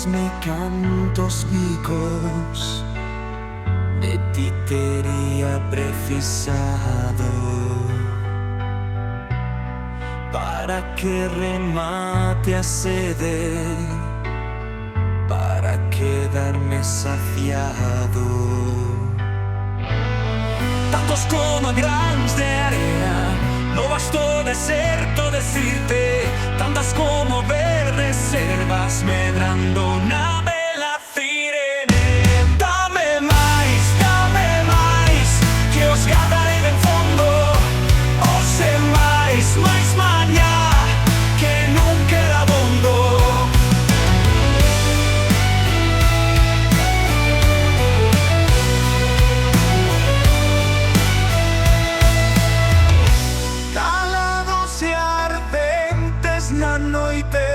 me cantos vicos, de ti teria precisado, para que remate a sede, para quedarme saciado. Tantos como grans de arena, no bastó deserto decirte, tantas como verdes selvas medrando una vela sirene. Dame máis, que os gadarei ben fondo, o se máis mañá, que non queda bondo. Na noite,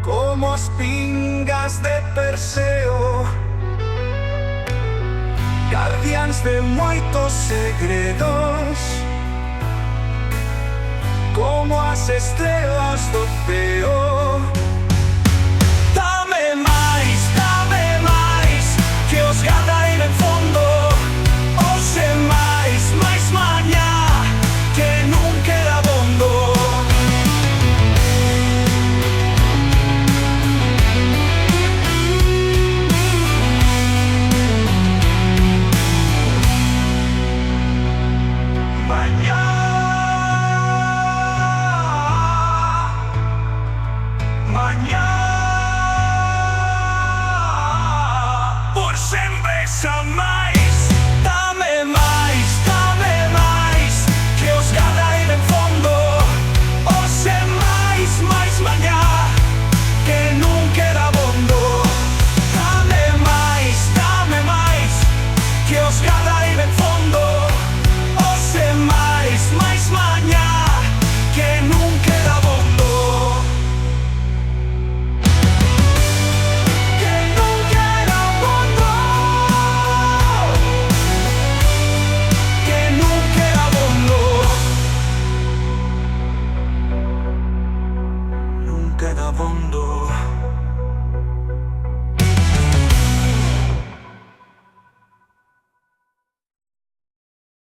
como as pingas de Perseo, guardiáns de moitos segredos, como as estrelas do ceo.